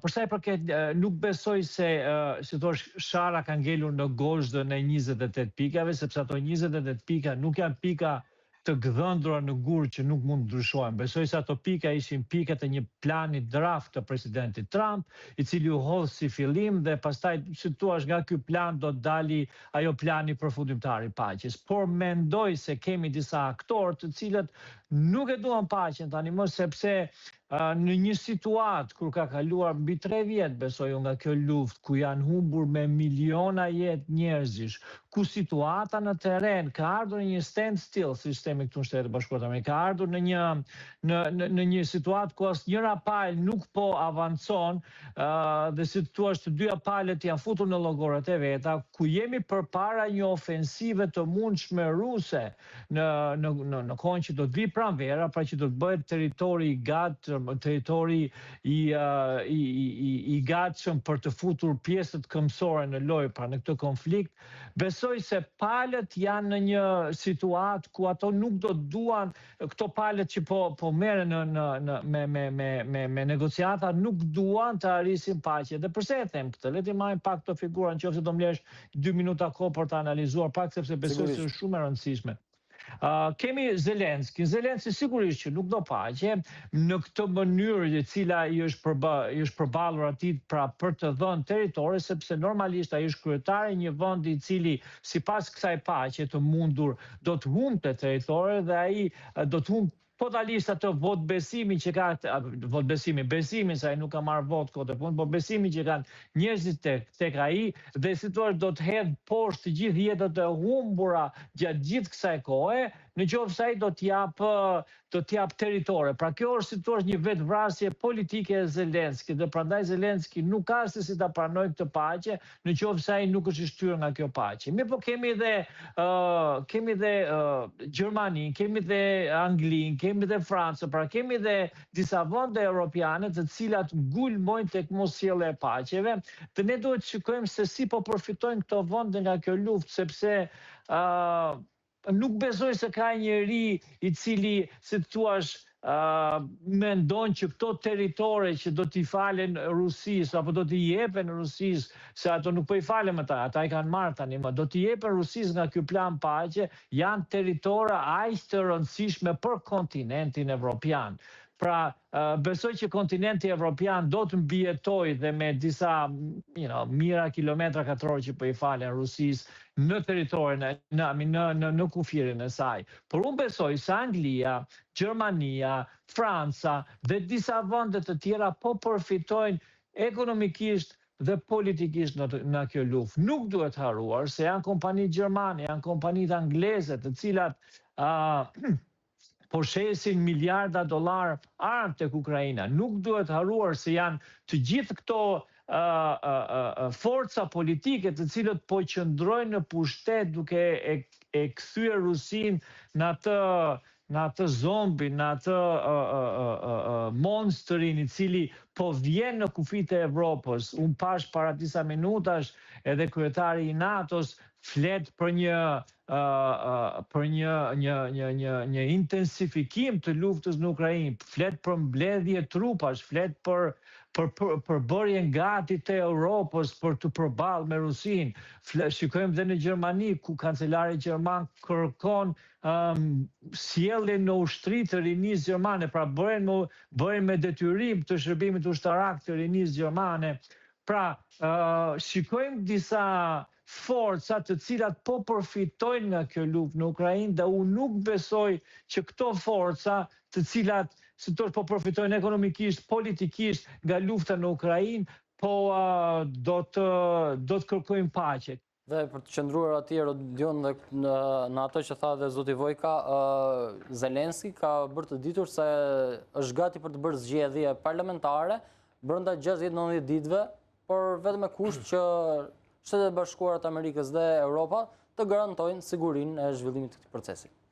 Për sa i përket, nuk besoj se, si thosh, Shara ka ngelur në gozhdën e 28 pikave, sepse ato 28 pika nuk janë pika të gdhëndura në gur që nuk mund të ndryshojnë. Besoj se ato pika ishin pikat e një plani draft të presidentit Trump, i cili u hodh si fillim dhe pastaj, si thua, nga ky plan do të dali ajo plani përfundimtar i paqes. Por mendoj se kemi disa aktorë të cilët nuk e duan paqen tani më, sepse në një situatë kur ka kaluar mbi 3 vjet, besoj nga kjo luftë, ku janë humbur me miliona jetë njerëzish, ku situata në teren ka ardhur në një standstill, si themi këtu në Shtetet Bashkuara të Amerikës, ka ardhur në një situatë ku asnjëra palë nuk po avancon, dhe si thua, të dyja palët janë futur në llogorët e veta, ku jemi përpara një ofensive të mundshme ruse në kohën që do të vi pranvera, pra që do të bëhet territori i territori i gatshëm për të futur pjesët këmbësore në lojë, pra në këtë konflikt. Besoj se palët janë në një situatë ku ato nuk do të duan, këto palët që po merren me negociata, nuk duan të arrisin paqe. Dhe pse e them këtë? Le të marrim pak këto figura, nëse do mblesh 2 minuta kohë për të analizuar pak, sepse besoj se është shumë e rëndësishme. Kemi Zelenski sigurisht që nuk do paqe në këtë mënyrë e cila i është përballur atij pra për të dhënë territori, sepse normalisht ai është kryetari i një vendi i cili sipas kësaj paqe të mundur do të humbte territori dhe ai do të humbë totalisht atë besimin që ka, besimin se ai nuk ka marrë vot kohë të punë, por besimin që kanë njerëzit tek ai, dhe si thua do të hedh poshtë të gjithë jetët e humbura gjatë gjithë kësaj kohe, në qoftë se ai do të jap territore. Pra kjo është si thua një vetvrasje politike e Zelenskit, dhe prandaj Zelenski nuk ka se si ta pranojë këtë paqe, në qoftë se ai nuk është i shtyrë nga kjo paqe. Mirë, po kemi dhe Gjermaninë, kemi dhe Anglinë, kemi dhe Francën, pra kemi dhe disa vende europiane të cilat ngulmojnë tek mosjellja e paqeve, dhe ne duhet të shikojmë se si po përfitojnë këto vende nga kjo luftë, sepse nuk besoj se ka njeri i cili, si thua, mendon që këto territore që do t'i falen Rusisë apo do t'i jepen Rusisë, se ato nuk po i falen ata i kanë marrë tani, do t'i jepen Rusisë nga ky plan paqe, janë territore aq të rëndësishme për kontinentin evropian. Pra, besoj që kontinenti evropian do të mbijetojë dhe me disa mijëra kilometra katror që po i falen Rusisë në territorin, në kufirin e saj. Por unë besoj se Anglia, Gjermania, Franca dhe disa vende të tjera po përfitojnë ekonomikisht dhe politikisht në kjo luftë. Nuk duhet harruar se janë kompani gjermane, janë kompanitë angleze të cilat po shesin miliarda dollar armë tek Ukraina. Nuk duhet harruar se janë të gjithë këto forca politike të cilët po qëndrojnë në pushtet duke e kthyer Rusinë në atë zombi, në atë monsterin i cili po vjen në kufit e Evropës. Unë pash para disa minutash edhe kryetari i NATO-s flet për një intensifikim të luftës në Ukrainë, flet për mbledhje trupash, flet për bërjen gati të Europës për të përballë me Rusinë. Shikojmë dhe në Gjermani, ku kancelari gjerman kërkon sjelljen në ushtri të rinisë gjermane, pra bëhen me detyrim të shërbimit ushtarak të rinisë gjermane. Pra, shikojmë disa forca të cilat po përfitojnë nga kjo luftë në Ukrainë, dhe unë nuk besoj që këto forca të cilat si thosh po përfitojnë ekonomikisht, politikisht nga lufta në Ukrainë, po do të kërkojnë paqe. Dhe për të qëndruar atje, Rodion, në ato që tha dhe zoti Vojka, Zelenski ka bërë të ditur se është gati për të bërë zgjedhje parlamentare brenda 60-90 ditëve, por vetëm me kusht që Shtetet Bashkuara të Amerikës dhe Europa të garantojnë sigurinë e zhvillimit të këtij procesi.